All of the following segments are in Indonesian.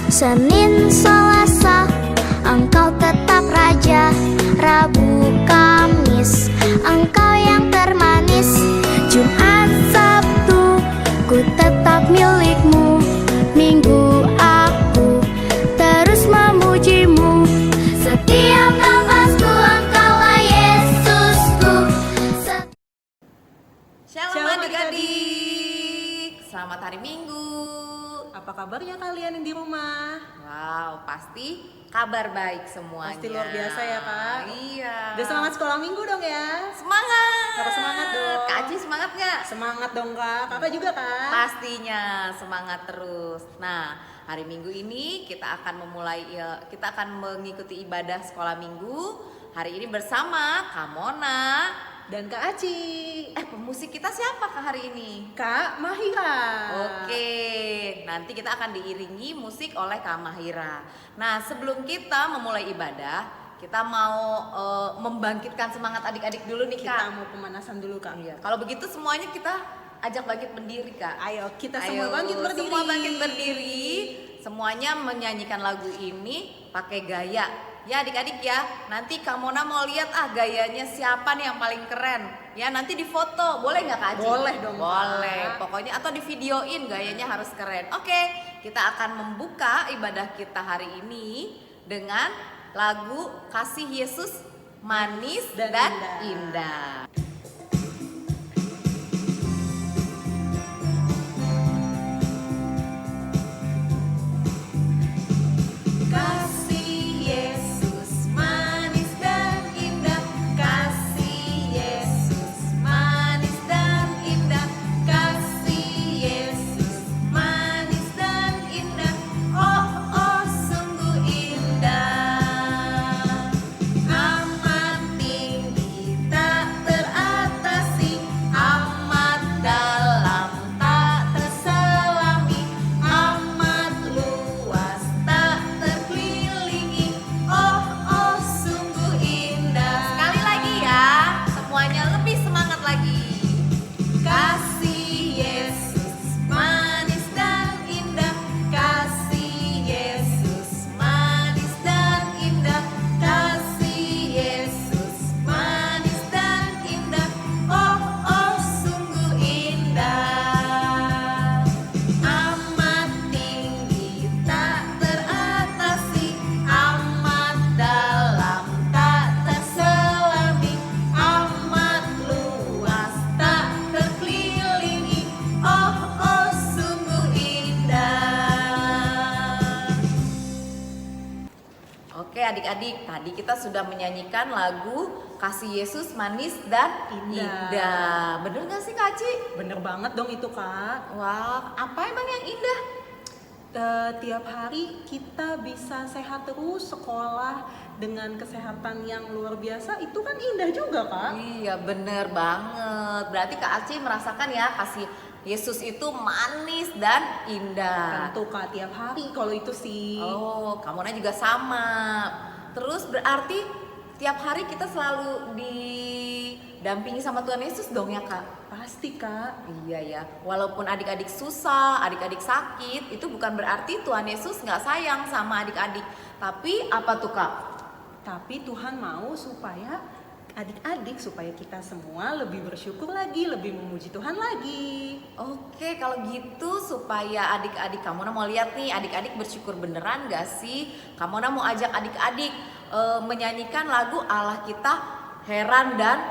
Senin, Selasa, Engkau tetap Raja. Rabu, Kamis, Engkau yang termanis. Jumat, Sabtu, ku tetap milik-Mu. Minggu, aku terus memuji-Mu. Setiap nafasku, Engkaulah Yesusku. Shalom adik-adik, selamat hari Minggu. Apa kabarnya kalian yang di rumah? Wow, pasti kabar baik semuanya. Pasti luar biasa ya Kak. Iya. Udah semangat sekolah minggu dong ya? Semangat. Harus semangat dong. Kak Aci semangat nggak? Semangat dong Kak, kakak juga Kak? Pastinya semangat terus. Nah, hari Minggu ini kita akan mengikuti ibadah sekolah minggu. Hari ini bersama Kak Mona Dan Kak Aci. Pemusik kita siapa Kak hari ini? Kak Mahira. Oke, nanti kita akan diiringi musik oleh Kak Mahira. Nah, sebelum kita memulai ibadah, kita mau membangkitkan semangat adik-adik dulu nih Kak. Kita mau pemanasan dulu Kak. Iya. Kalau begitu semuanya kita ajak bangkit berdiri Kak. Ayo kita semua bangkit berdiri. Semua bangkit berdiri. Semuanya menyanyikan lagu ini pakai gaya. Ya adik-adik ya, nanti Kak Mona mau lihat gayanya siapa nih yang paling keren. Ya nanti difoto, boleh nggak Kak Aji? Boleh dong. Boleh, Kak. pokoknya atau di videoin gayanya harus keren. Oke, kita akan membuka ibadah kita hari ini dengan lagu Kasih Yesus Manis dan Indah. Oke adik-adik, tadi kita sudah menyanyikan lagu Kasih Yesus Manis dan Indah. Bener gak sih Kak Aci? Bener banget dong itu Kak. Wah, apa emang yang indah? Tiap hari kita bisa sehat terus, sekolah dengan kesehatan yang luar biasa, itu kan indah juga Kak. Iya bener banget. Berarti Kak Aci merasakan ya kasih Yesus itu manis dan indah. Tentu Kak, tiap hari kalau itu sih. Oh, Kamona juga sama. Terus berarti tiap hari kita selalu didampingi sama Tuhan Yesus dong ya Kak? Pasti Kak. Iya ya, walaupun adik-adik susah, adik-adik sakit, itu bukan berarti Tuhan Yesus nggak sayang sama adik-adik. Tapi apa tuh Kak? Tapi Tuhan mau supaya adik-adik, supaya kita semua lebih bersyukur lagi, lebih memuji Tuhan lagi. Oke, kalau gitu supaya adik-adik Kamona mau lihat nih, adik-adik bersyukur beneran gak sih? Kamona mau ajak adik-adik menyanyikan lagu Allah kita heran dan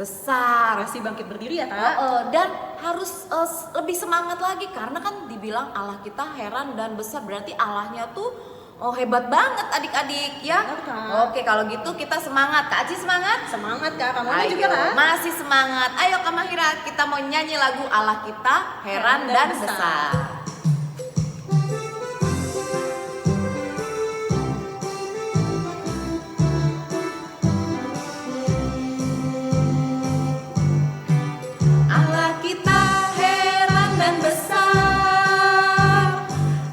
besar. Masih bangkit berdiri ya Kak? Dan harus lebih semangat lagi karena kan dibilang Allah kita heran dan besar, berarti Allahnya tuh hebat banget adik-adik ya. Benar, Kak. Oke, kalau gitu kita semangat. Kak Aci semangat? Semangat Kak, kamu Ayo, juga Kak? masih semangat. Ayo Kak Mahira, kita mau nyanyi lagu Allah kita heran dan besar. Allah kita heran dan besar,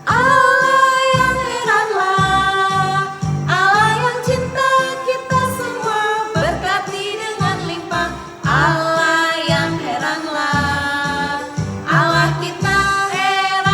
Allah yang heranlah, Allah yang cinta kita semua, berkati dengan limpah. Allah yang heranlah, Allah kita heran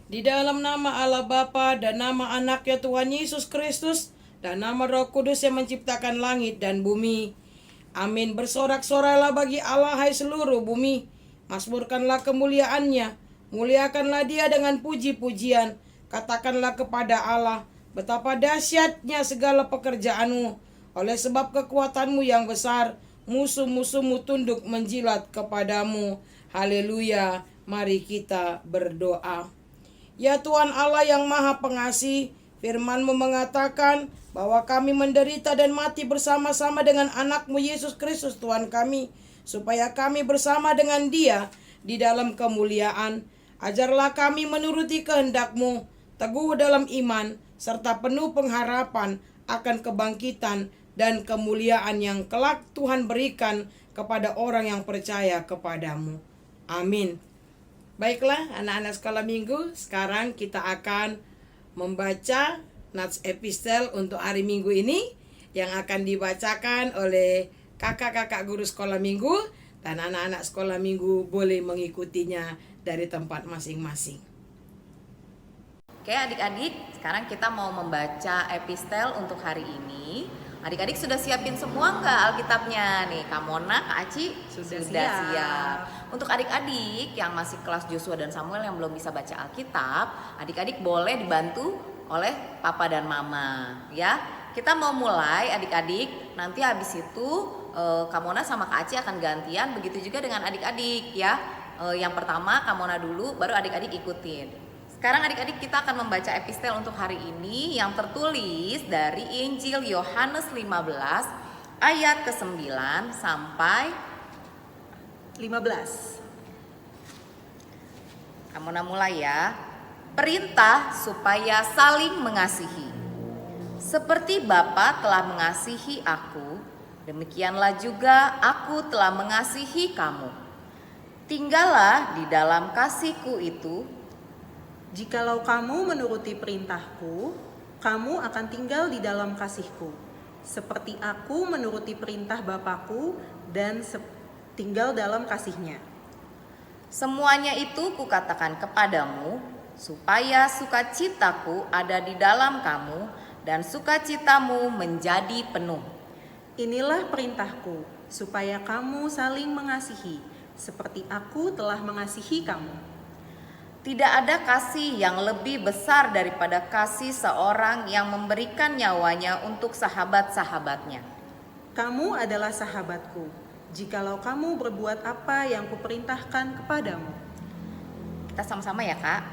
Di dalam nama Allah Bapa dan nama Anaknya Tuhan Yesus Kristus dan nama Roh Kudus yang menciptakan langit dan bumi. Amin. Bersorak-sorailah bagi Allah hai seluruh bumi. Mazmurkanlah kemuliaannya. Muliakanlah dia dengan puji-pujian. Katakanlah kepada Allah, betapa dahsyatnya segala pekerjaanmu. Oleh sebab kekuatanmu yang besar, musuh-musuhmu tunduk menjilat kepadamu. Haleluya. Mari kita berdoa. Ya Tuhan Allah yang Maha Pengasih, firman-Mu mengatakan bahwa kami menderita dan mati bersama-sama dengan anak-Mu Yesus Kristus Tuhan kami, supaya kami bersama dengan Dia di dalam kemuliaan. Ajarlah kami menuruti kehendak-Mu, teguh dalam iman, serta penuh pengharapan akan kebangkitan dan kemuliaan yang kelak Tuhan berikan kepada orang yang percaya kepadamu. Amin. Baiklah anak-anak sekolah minggu, sekarang kita akan membaca Nats Epistel untuk hari Minggu ini yang akan dibacakan oleh kakak-kakak guru sekolah minggu, dan anak-anak sekolah minggu boleh mengikutinya dari tempat masing-masing. Oke adik-adik, sekarang kita mau membaca epistel untuk hari ini. Adik-adik sudah siapin semua nggak Alkitabnya? Nih, Kak Mona, Kak Aci Sudah siap. Untuk adik-adik yang masih kelas Joshua dan Samuel yang belum bisa baca Alkitab, adik-adik boleh dibantu oleh Papa dan Mama, ya. Kita mau mulai adik-adik. Nanti habis itu Kak Mona sama Kak Aci akan gantian. Begitu juga dengan adik-adik, ya. Yang pertama Kak Mona dulu, baru adik-adik ikutin. Sekarang adik-adik kita akan membaca epistel untuk hari ini yang tertulis dari Injil Yohanes 15 ayat ke-9 sampai 15. Kamu mulai ya. Perintah supaya saling mengasihi. Seperti Bapa telah mengasihi aku, demikianlah juga aku telah mengasihi kamu. Tinggallah di dalam kasihku itu. Jikalau kamu menuruti perintahku, kamu akan tinggal di dalam kasihku, seperti aku menuruti perintah Bapakku dan tinggal dalam kasihnya. Semuanya itu kukatakan kepadamu, supaya sukacitaku ada di dalam kamu, dan sukacitamu menjadi penuh. Inilah perintahku, supaya kamu saling mengasihi, seperti aku telah mengasihi kamu. Tidak ada kasih yang lebih besar daripada kasih seorang yang memberikan nyawanya untuk sahabat-sahabatnya. Kamu adalah sahabatku, jikalau kamu berbuat apa yang kuperintahkan kepadamu. Kita sama-sama ya Kak.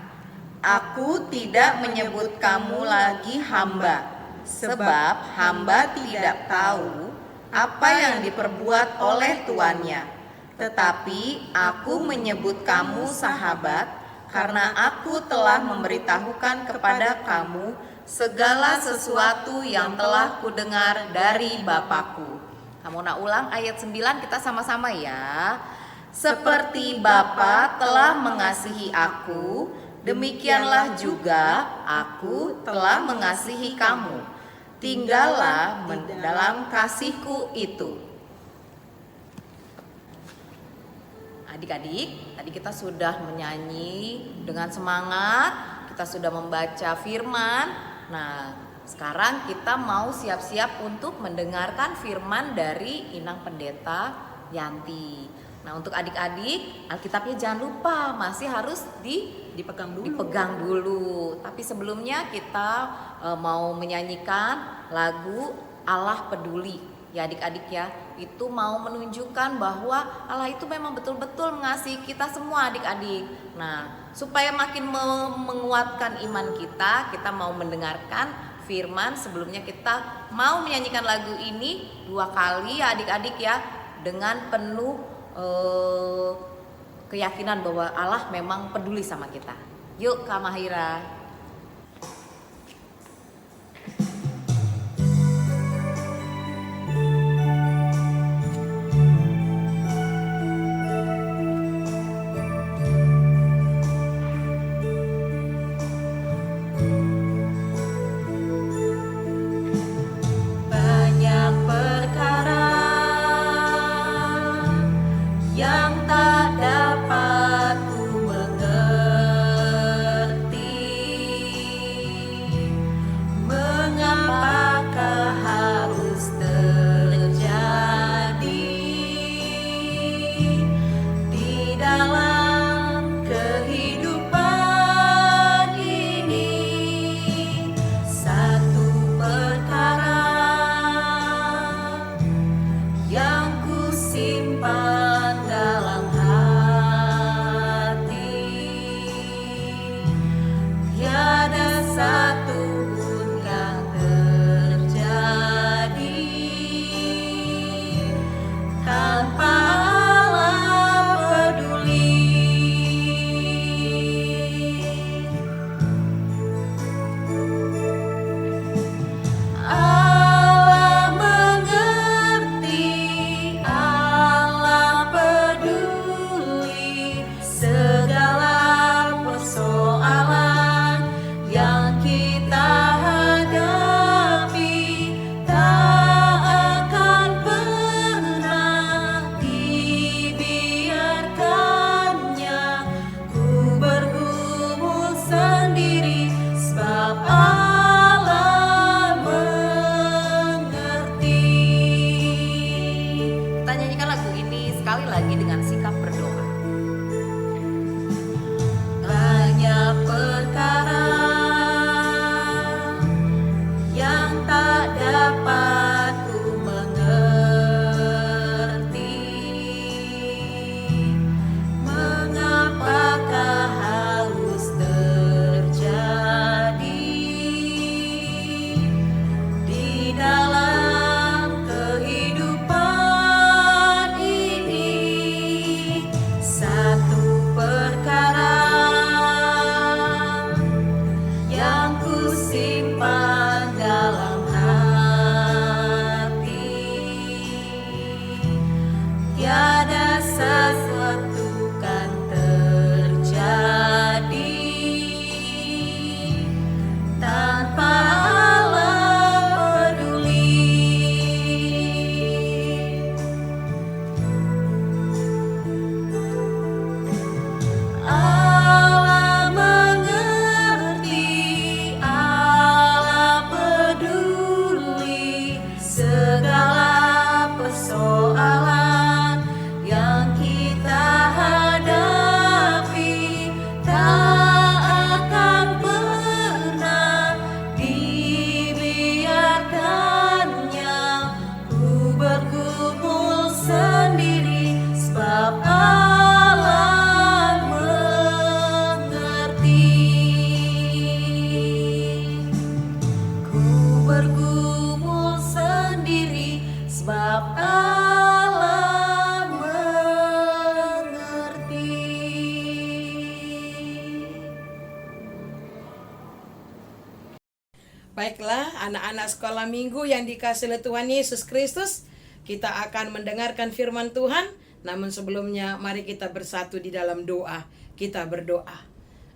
Aku tidak menyebut kamu lagi hamba, sebab hamba tidak tahu apa yang diperbuat oleh tuannya. Tetapi aku menyebut kamu sahabat, karena aku telah memberitahukan kepada kamu segala sesuatu yang telah kudengar dari Bapakku. Kamu nak ulang ayat 9 kita sama-sama ya. Seperti Bapa telah mengasihi aku, demikianlah juga aku telah mengasihi kamu. Tinggallah dalam kasihku itu. Adik-adik, tadi kita sudah menyanyi dengan semangat, kita sudah membaca firman. Nah, sekarang kita mau siap-siap untuk mendengarkan firman dari Inang Pendeta Yanti. Nah, untuk adik-adik, Alkitabnya jangan lupa masih harus dipegang dulu. Tapi sebelumnya kita mau menyanyikan lagu Allah Peduli. Ya adik-adik ya, itu mau menunjukkan bahwa Allah itu memang betul-betul mengasihi kita semua adik-adik. Nah, supaya makin menguatkan iman kita mau mendengarkan firman. Sebelumnya kita mau menyanyikan lagu ini 2 kali ya adik-adik ya, dengan penuh keyakinan bahwa Allah memang peduli sama kita. Yuk Kak Mahira. Yang tak dapat ku mengerti, sendiri, sebab Allah mengerti. Kita nyanyikan lagu ini sekali lagi dengan sikap berdoa. Banyak perkara yang tak dapat ku mengerti. Mengapakah harus terjadi di dalam kehidupan ini? Satu perkara yang ku simpan dalam hati, tiada sesuatu kan terjadi tanpa Allah peduli. Allah mengerti, Allah peduli segala persoalan yang kita hadapi. Tak akan pernah dibiarkannya ku bergumul sendiri, sebab Allah mengerti. Ku bergumul sendiri, sebab Allah mengerti. Baiklah, anak-anak sekolah minggu yang dikasihi oleh Tuhan Yesus Kristus, kita akan mendengarkan firman Tuhan. Namun sebelumnya, mari kita bersatu di dalam doa. Kita berdoa.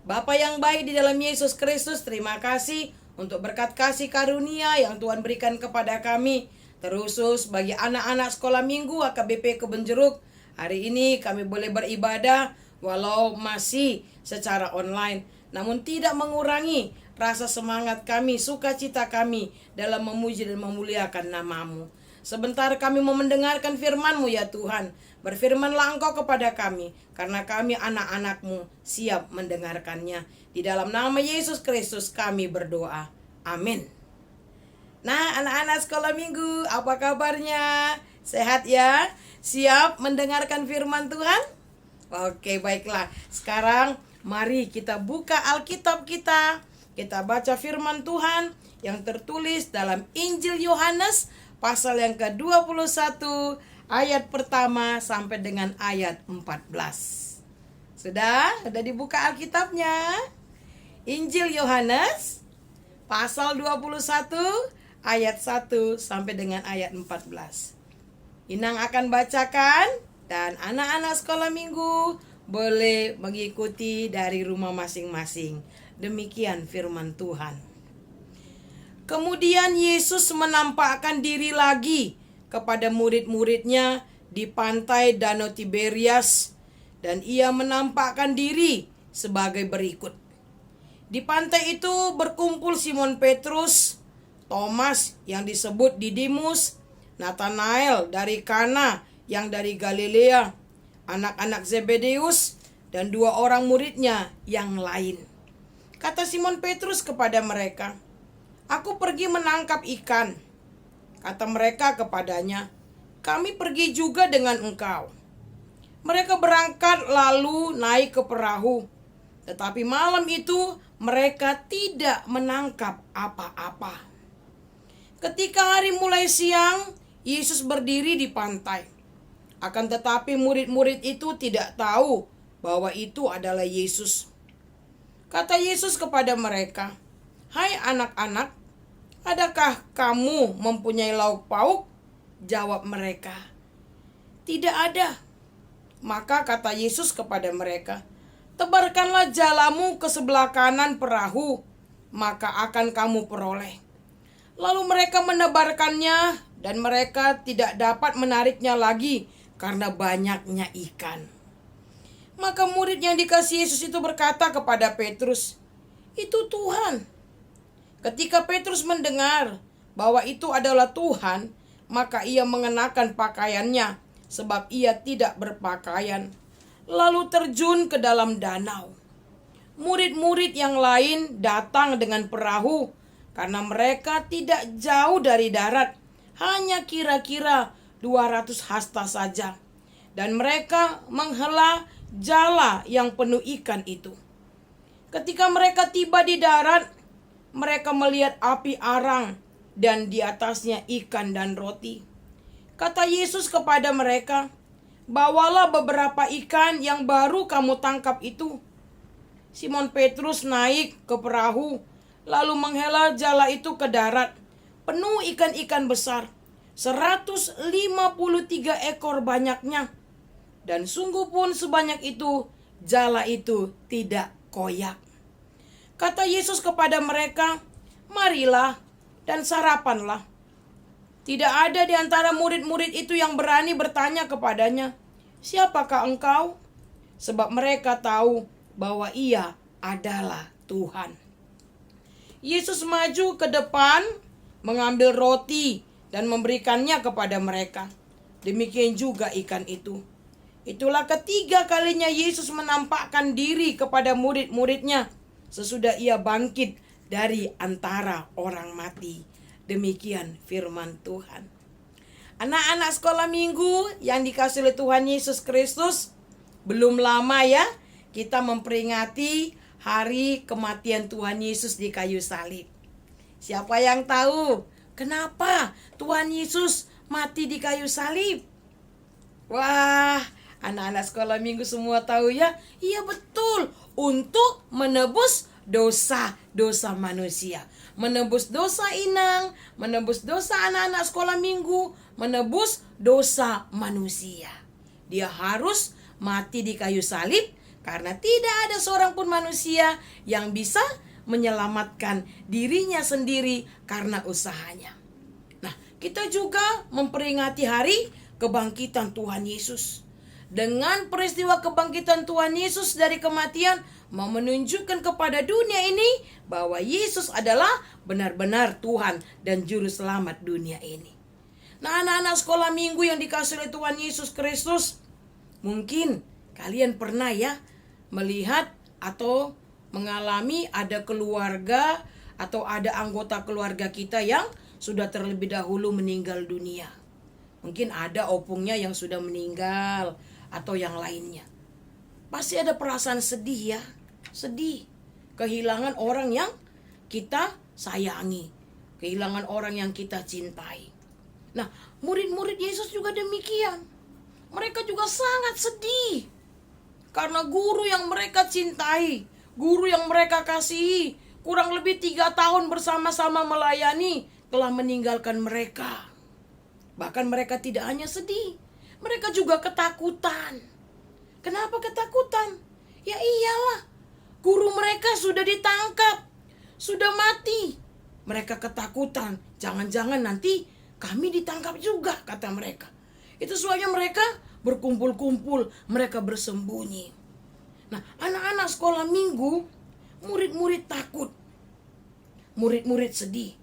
Bapa yang baik di dalam Yesus Kristus, terima kasih untuk berkat kasih karunia yang Tuhan berikan kepada kami. Terusus bagi anak-anak sekolah minggu AKBP Kebun Jeruk, hari ini kami boleh beribadah walau masih secara online, namun tidak mengurangi rasa semangat kami, sukacita kami dalam memuji dan memuliakan nama-Mu. Sebentar kami mau mendengarkan firman-Mu ya Tuhan. Berfirmanlah Engkau kepada kami, karena kami anak-anak-Mu siap mendengarkannya. Di dalam nama Yesus Kristus kami berdoa. Amin. Nah, anak-anak sekolah minggu, apa kabarnya? Sehat ya? Siap mendengarkan firman Tuhan? Oke, baiklah. Sekarang mari kita buka Alkitab kita. Kita baca firman Tuhan yang tertulis dalam Injil Yohanes pasal yang ke-21 ayat pertama sampai dengan ayat 14. Sudah dibuka Alkitabnya? Injil Yohanes pasal 21 ayat 1 sampai dengan ayat 14. Inang akan bacakan dan anak-anak sekolah minggu boleh mengikuti dari rumah masing-masing. Demikian firman Tuhan. Kemudian Yesus menampakkan diri lagi kepada murid-muridnya di pantai Danau Tiberias, dan ia menampakkan diri sebagai berikut. Di pantai itu berkumpul Simon Petrus, Thomas yang disebut Didimus, Nathanael dari Kana yang dari Galilea, anak-anak Zebedeus, dan 2 orang muridnya yang lain. Kata Simon Petrus kepada mereka, "Aku pergi menangkap ikan." Kata mereka kepadanya, "Kami pergi juga dengan engkau." Mereka berangkat lalu naik ke perahu. Tetapi malam itu mereka tidak menangkap apa-apa. Ketika hari mulai siang, Yesus berdiri di pantai. Akan tetapi murid-murid itu tidak tahu bahwa itu adalah Yesus. Kata Yesus kepada mereka, "Hai anak-anak, adakah kamu mempunyai lauk pauk?" Jawab mereka, "Tidak ada." Maka kata Yesus kepada mereka, "Tebarkanlah jalamu ke sebelah kanan perahu, maka akan kamu peroleh." Lalu mereka menebarkannya, dan mereka tidak dapat menariknya lagi karena banyaknya ikan. Maka murid yang dikasihi Yesus itu berkata kepada Petrus, itu Tuhan. Ketika Petrus mendengar bahwa itu adalah Tuhan, maka ia mengenakan pakaiannya, sebab ia tidak berpakaian, lalu terjun ke dalam danau. Murid-murid yang lain datang dengan perahu, karena mereka tidak jauh dari darat, hanya kira-kira 200 hasta saja. Dan mereka menghela jala yang penuh ikan itu. Ketika mereka tiba di darat, mereka melihat api arang dan di atasnya ikan dan roti. Kata Yesus kepada mereka, "Bawalah beberapa ikan yang baru kamu tangkap itu." Simon Petrus naik ke perahu, lalu menghela jala itu ke darat, penuh ikan-ikan besar, 153 ekor banyaknya. Dan sungguh pun sebanyak itu, jala itu tidak koyak. Kata Yesus kepada mereka, "Marilah dan sarapanlah." Tidak ada di antara murid-murid itu yang berani bertanya kepadanya, "Siapakah engkau?" Sebab mereka tahu bahwa ia adalah Tuhan. Yesus maju ke depan, mengambil roti dan memberikannya kepada mereka. Demikian juga ikan itu. Itulah ketiga kalinya Yesus menampakkan diri kepada murid-muridnya sesudah ia bangkit dari antara orang mati. Demikian firman Tuhan. Anak-anak sekolah minggu yang dikasihi oleh Tuhan Yesus Kristus, belum lama ya kita memperingati hari kematian Tuhan Yesus di kayu salib. Siapa yang tahu kenapa Tuhan Yesus mati di kayu salib? Wah, anak-anak sekolah minggu semua tahu ya? Iya betul, untuk menebus dosa-dosa manusia. Menebus dosa inang, menebus dosa anak-anak sekolah minggu, menebus dosa manusia. Dia harus mati di kayu salib karena tidak ada seorang pun manusia yang bisa menyelamatkan dirinya sendiri karena usahanya. Nah, kita juga memperingati hari kebangkitan Tuhan Yesus. Dengan peristiwa kebangkitan Tuhan Yesus dari kematian, mau menunjukkan kepada dunia ini bahwa Yesus adalah benar-benar Tuhan dan Juru Selamat dunia ini. Nah, anak-anak sekolah minggu yang dikasihi oleh Tuhan Yesus Kristus, mungkin kalian pernah ya melihat atau mengalami ada keluarga atau ada anggota keluarga kita yang sudah terlebih dahulu meninggal dunia. Mungkin ada opungnya yang sudah meninggal atau yang lainnya. Pasti ada perasaan sedih ya. Sedih. Kehilangan orang yang kita sayangi. Kehilangan orang yang kita cintai. Nah, murid-murid Yesus juga demikian. Mereka juga sangat sedih. Karena guru yang mereka cintai, guru yang mereka kasihi, kurang lebih 3 tahun bersama-sama melayani, telah meninggalkan mereka. Bahkan mereka tidak hanya sedih, mereka juga ketakutan. Kenapa ketakutan? Ya iyalah, guru mereka sudah ditangkap, sudah mati. Mereka ketakutan, jangan-jangan nanti kami ditangkap juga, kata mereka. Itu sebabnya mereka berkumpul-kumpul, mereka bersembunyi. Nah, anak-anak sekolah minggu, murid-murid takut, murid-murid sedih.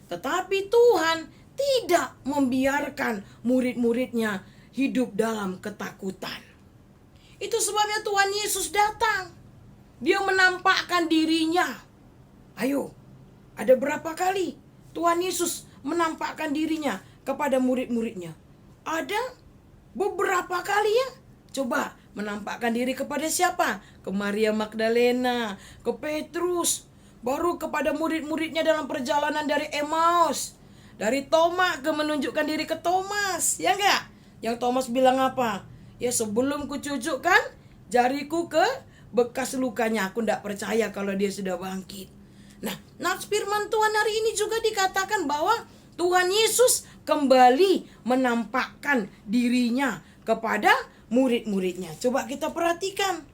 Tetapi Tuhan tidak membiarkan murid-muridnya hidup dalam ketakutan. Itu sebabnya Tuhan Yesus datang. Dia menampakkan dirinya. Ayo, ada berapa kali Tuhan Yesus menampakkan dirinya kepada murid-muridnya? Ada beberapa kali ya. Coba menampakkan diri kepada siapa? Ke Maria Magdalena, ke Petrus, baru kepada murid-muridnya dalam perjalanan dari Emmaus. Dari Thomas ke menunjukkan diri ke Thomas, ya enggak? Yang Thomas bilang apa? Ya, sebelum kucucukkan jariku ke bekas lukanya, aku enggak percaya kalau dia sudah bangkit. Nah, firman Tuhan hari ini juga dikatakan bahwa Tuhan Yesus kembali menampakkan dirinya kepada murid-muridnya. Coba kita perhatikan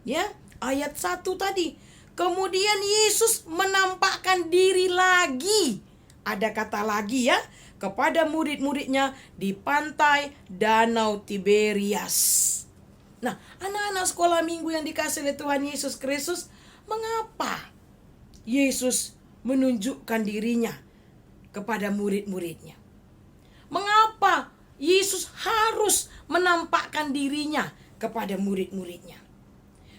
ya, ayat 1 tadi. Kemudian Yesus menampakkan diri lagi. Ada kata lagi ya, kepada murid-muridnya di pantai Danau Tiberias. Nah, anak-anak sekolah minggu yang dikasihi oleh Tuhan Yesus Kristus, mengapa Yesus menunjukkan dirinya kepada murid-muridnya? Mengapa Yesus harus menampakkan dirinya kepada murid-muridnya?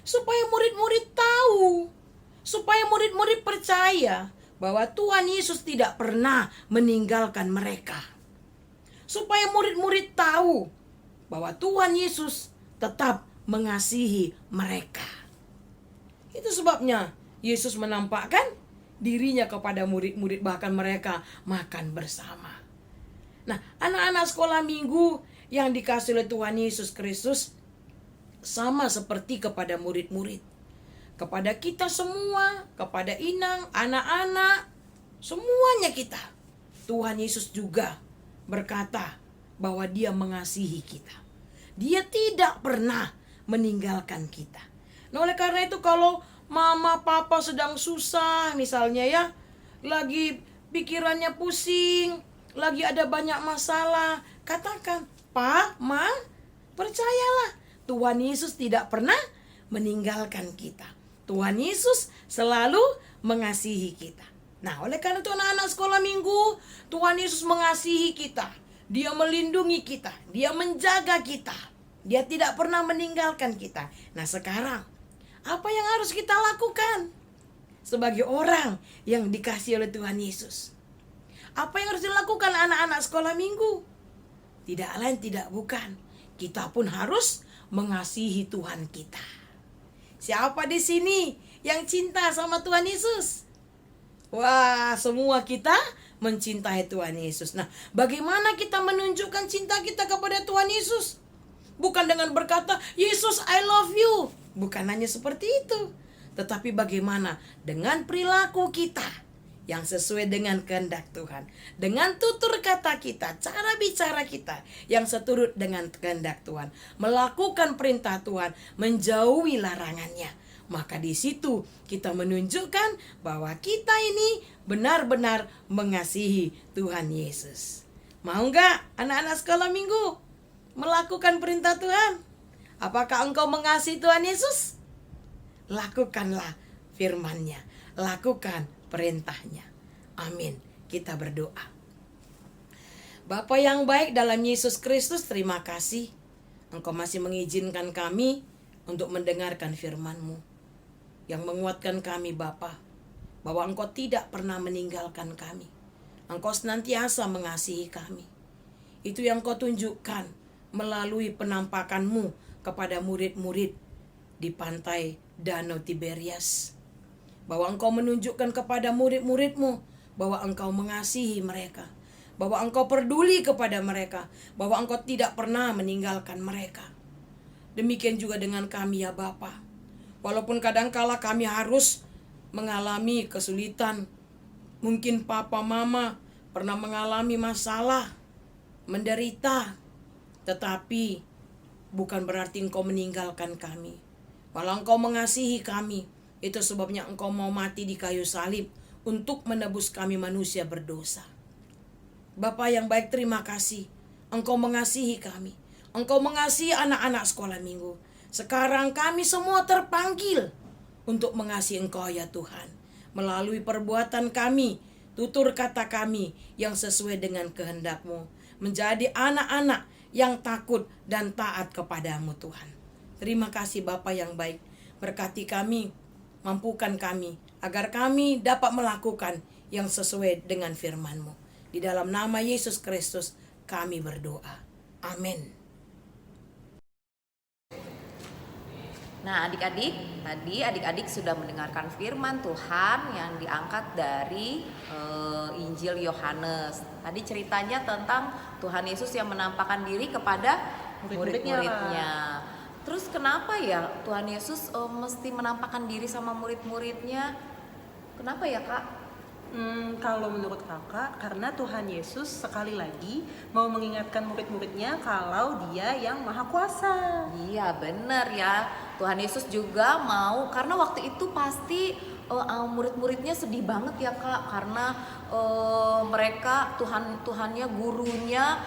Supaya murid-murid tahu, supaya murid-murid percaya bahwa Tuhan Yesus tidak pernah meninggalkan mereka. Supaya murid-murid tahu bahwa Tuhan Yesus tetap mengasihi mereka. Itu sebabnya Yesus menampakkan dirinya kepada murid-murid, bahkan mereka makan bersama. Nah, anak-anak sekolah minggu yang dikasihi oleh Tuhan Yesus Kristus sama seperti kepada murid-murid. Kepada kita semua, kepada Inang, anak-anak, semuanya kita. Tuhan Yesus juga berkata bahwa Dia mengasihi kita. Dia tidak pernah meninggalkan kita. Nah, oleh karena itu kalau mama papa sedang susah misalnya ya, lagi pikirannya pusing, lagi ada banyak masalah, katakan, "Pak, Ma, percayalah, Tuhan Yesus tidak pernah meninggalkan kita. Tuhan Yesus selalu mengasihi kita." Nah, oleh karena itu anak-anak sekolah minggu, Tuhan Yesus mengasihi kita. Dia melindungi kita, Dia menjaga kita. Dia tidak pernah meninggalkan kita. Nah, sekarang apa yang harus kita lakukan sebagai orang yang dikasihi oleh Tuhan Yesus? Apa yang harus dilakukan anak-anak sekolah minggu? Tidak lain tidak bukan, kita pun harus mengasihi Tuhan kita. Siapa di sini yang cinta sama Tuhan Yesus? Wah, semua kita mencintai Tuhan Yesus. Nah, bagaimana kita menunjukkan cinta kita kepada Tuhan Yesus? Bukan dengan berkata, "Yesus, I love you." Bukan hanya seperti itu. Tetapi bagaimana dengan perilaku kita yang sesuai dengan kehendak Tuhan. Dengan tutur kata kita, cara bicara kita yang seturut dengan kehendak Tuhan. Melakukan perintah Tuhan, menjauhi larangannya. Maka di situ kita menunjukkan bahwa kita ini benar-benar mengasihi Tuhan Yesus. Mau nggak anak-anak sekolah minggu melakukan perintah Tuhan? Apakah engkau mengasihi Tuhan Yesus? Lakukanlah firman-Nya, lakukan perintahnya. Amin. Kita berdoa. Bapa yang baik dalam Yesus Kristus, terima kasih Engkau masih mengizinkan kami untuk mendengarkan firman-Mu yang menguatkan kami Bapa, bahwa Engkau tidak pernah meninggalkan kami. Engkau senantiasa mengasihi kami. Itu yang Engkau tunjukkan melalui penampakan-Mu kepada murid-murid di pantai Danau Tiberias. Bahwa Engkau menunjukkan kepada murid-murid-Mu bahwa Engkau mengasihi mereka, bahwa Engkau peduli kepada mereka, bahwa Engkau tidak pernah meninggalkan mereka. Demikian juga dengan kami ya Bapa. Walaupun kadangkala kami harus mengalami kesulitan, mungkin papa mama pernah mengalami masalah, menderita, tetapi bukan berarti Engkau meninggalkan kami. Walau Engkau mengasihi kami, itu sebabnya Engkau mau mati di kayu salib untuk menebus kami manusia berdosa. Bapa yang baik, terima kasih. Engkau mengasihi kami. Engkau mengasihi anak-anak sekolah minggu. Sekarang kami semua terpanggil untuk mengasihi Engkau ya Tuhan. Melalui perbuatan kami, tutur kata kami yang sesuai dengan kehendak-Mu. Menjadi anak-anak yang takut dan taat kepadamu Tuhan. Terima kasih Bapa yang baik. Berkati kami, mampukan kami, agar kami dapat melakukan yang sesuai dengan firman-Mu. Di dalam nama Yesus Kristus kami berdoa. Amin. Nah adik-adik, tadi adik-adik sudah mendengarkan firman Tuhan yang diangkat dari Injil Yohanes. Tadi ceritanya tentang Tuhan Yesus yang menampakkan diri kepada murid-muridnya. Terus kenapa ya Tuhan Yesus mesti menampakkan diri sama murid-muridnya? Kenapa ya Kak? Kalau menurut kakak, karena Tuhan Yesus sekali lagi mau mengingatkan murid-muridnya kalau Dia yang Maha Kuasa. Iya benar ya, Tuhan Yesus juga mau, karena waktu itu pasti murid-muridnya sedih banget ya Kak, karena mereka Tuhannya, gurunya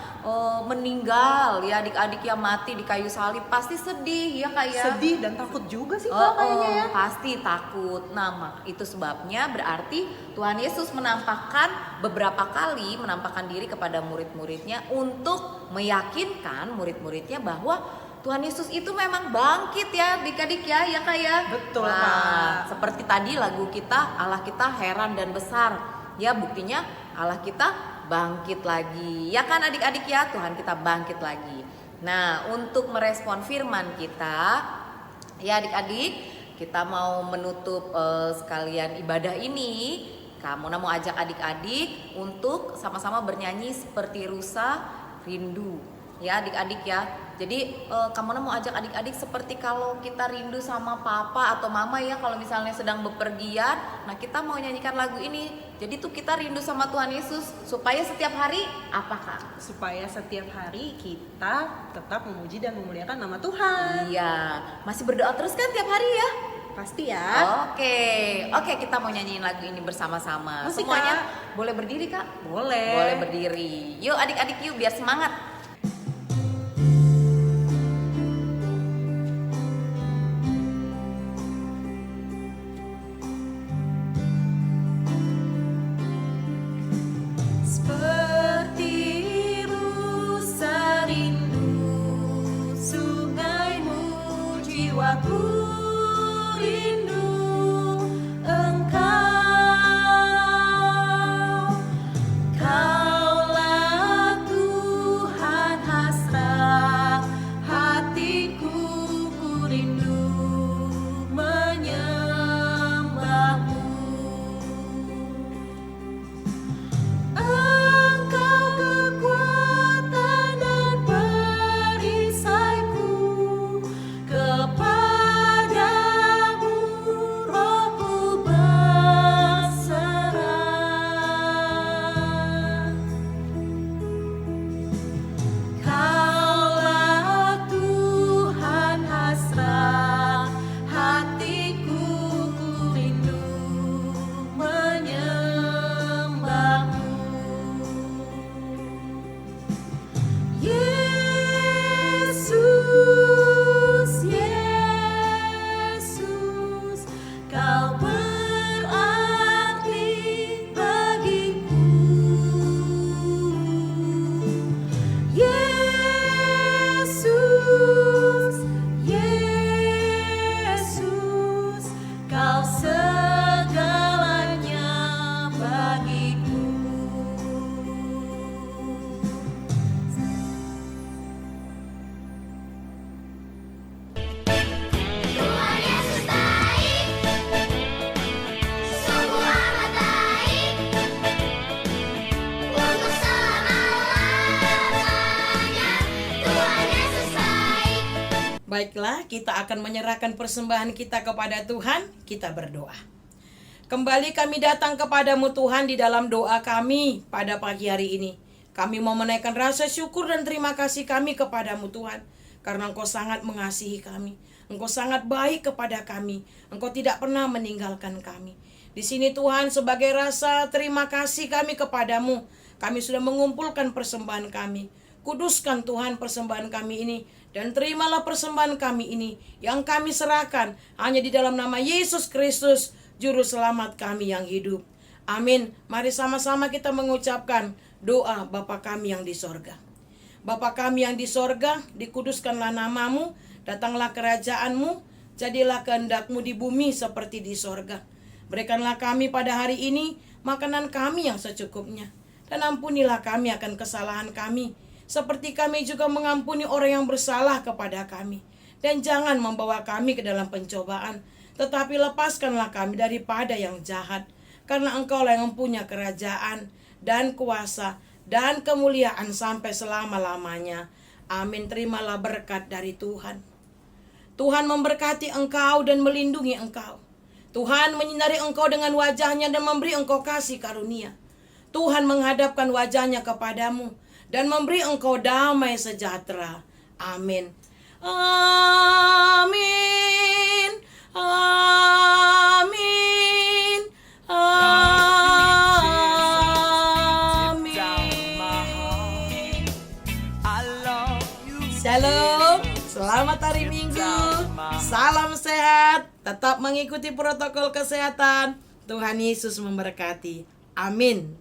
meninggal ya, adik-adik yang mati di kayu salib, pasti sedih ya Kak ya. Sedih dan takut juga sih Kak kayaknya ya. Pasti takut. Nah, itu sebabnya berarti Tuhan Yesus beberapa kali menampakkan diri kepada murid-muridnya untuk meyakinkan murid-muridnya bahwa Tuhan Yesus itu memang bangkit ya adik-adik ya Kak ya. Betul Nah, Kak. seperti tadi lagu kita, Allah kita heran dan besar. Ya, buktinya Allah kita bangkit lagi. Ya kan adik-adik ya, Tuhan kita bangkit lagi. Nah, untuk merespon firman kita, ya adik-adik, kita mau menutup sekalian ibadah ini. Kamu mau ajak adik-adik untuk sama-sama bernyanyi seperti Rusa Rindu. Ya adik-adik ya. Jadi kamu mau ajak adik-adik seperti kalau kita rindu sama papa atau mama ya, kalau misalnya sedang bepergian. Nah, kita mau nyanyikan lagu ini. Jadi tuh kita rindu sama Tuhan Yesus supaya setiap hari apa Kak? Supaya setiap hari kita tetap memuji dan memuliakan nama Tuhan. Iya, masih berdoa terus kan tiap hari ya? Pasti ya. Oke, kita mau nyanyiin lagu ini bersama-sama. Masih, Semuanya Kak? boleh berdiri Kak? Boleh. Boleh berdiri. Yuk adik-adik yuk, biar semangat. Seperti rusa rindu sungaimu, jiwaku rindu Engkau. Kaulah Tuhan hasrat hatiku, ku rindu menyembahmu. Engkau kekuatan dan perisaiku, kepadamu rohku berserah. Kaulah Tuhan hasrat hatiku, ku rindu menyembahmu. Yesus, Yesus, Kau berarti bagiku. Yesus, Yesus, Kau segalanya bagiku. Tuhan Yesus baik, sungguh amat baik, untuk selama-lamanya. Tuhan Yesus baik. Baiklah, kita akan menyerahkan persembahan kita kepada Tuhan. Kita berdoa. Kembali kami datang kepadamu Tuhan di dalam doa kami pada pagi hari ini. Kami mau menaikkan rasa syukur dan terima kasih kami kepadamu Tuhan. Karena Engkau sangat mengasihi kami. Engkau sangat baik kepada kami. Engkau tidak pernah meninggalkan kami. Di sini Tuhan, sebagai rasa terima kasih kami kepadamu, kami sudah mengumpulkan persembahan kami. Kuduskan Tuhan persembahan kami ini, dan terimalah persembahan kami ini yang kami serahkan hanya di dalam nama Yesus Kristus, Juru Selamat kami yang hidup. Amin. Mari sama-sama kita mengucapkan doa Bapa kami yang di sorga. Bapa kami yang di sorga, dikuduskanlah namamu, datanglah kerajaanmu, jadilah kehendak-Mu di bumi seperti di sorga. Berikanlah kami pada hari ini makanan kami yang secukupnya, dan ampunilah kami akan kesalahan kami, seperti kami juga mengampuni orang yang bersalah kepada kami. Dan jangan membawa kami ke dalam pencobaan, tetapi lepaskanlah kami daripada yang jahat. Karena Engkaulah yang mempunyai kerajaan dan kuasa dan kemuliaan sampai selama-lamanya. Amin. Terimalah berkat dari Tuhan. Tuhan memberkati engkau dan melindungi engkau. Tuhan menyinari engkau dengan wajahnya dan memberi engkau kasih karunia. Tuhan menghadapkan wajahnya kepadamu dan memberi engkau damai sejahtera. Amin. Amin. Amin. Selamat hari Minggu. Salam sehat. Tetap mengikuti protokol kesehatan. Tuhan Yesus memberkati. Amin.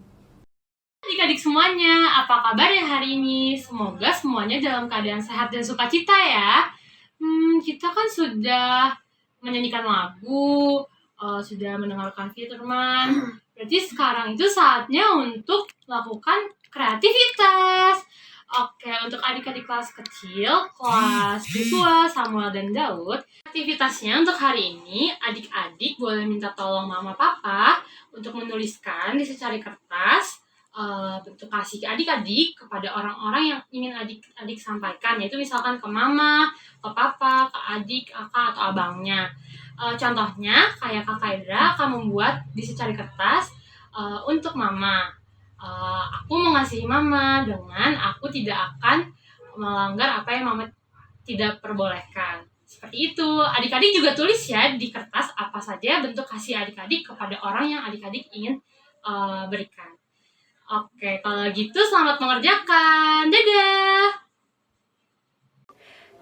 Adik-adik semuanya, apa kabar ya hari ini? Semoga semuanya dalam keadaan sehat dan sukacita ya. Kita kan sudah menyanyikan lagu, sudah mendengarkan firman. Berarti sekarang itu saatnya untuk melakukan kreativitas. Oke, untuk adik-adik kelas kecil, kelas siswa, Samuel dan Daud, aktivitasnya untuk hari ini, adik-adik boleh minta tolong mama papa untuk menuliskan di secari kertas bentuk kasih ke adik-adik kepada orang-orang yang ingin adik-adik sampaikan, yaitu misalkan ke mama, ke papa, ke adik, kakak, atau abangnya. Contohnya, kayak Kak Edra akan membuat di secari kertas untuk mama. Aku mengasihi mama dengan aku tidak akan melanggar apa yang mama tidak perbolehkan. Seperti itu. Adik-adik juga tulis ya di kertas apa saja bentuk kasih adik-adik kepada orang yang adik-adik ingin berikan. Oke, kalau gitu selamat mengerjakan. Dadah!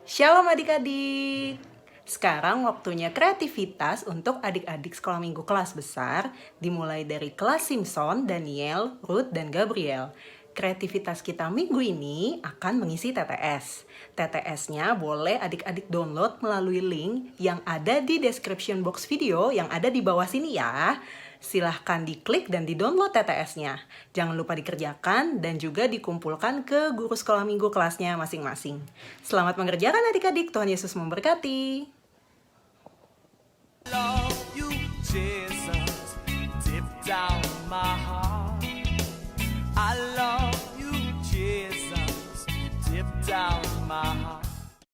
Shalom adik-adik. Sekarang waktunya kreativitas untuk adik-adik sekolah minggu kelas besar, dimulai dari kelas Simpson, Daniel, Ruth, dan Gabriel. Kreativitas kita minggu ini akan mengisi TTS. TTS-nya boleh adik-adik download melalui link yang ada di description box video yang ada di bawah sini ya. Silahkan diklik dan di-download TTS-nya. Jangan lupa dikerjakan dan juga dikumpulkan ke guru sekolah minggu kelasnya masing-masing. Selamat mengerjakan adik-adik, Tuhan Yesus memberkati. Love you till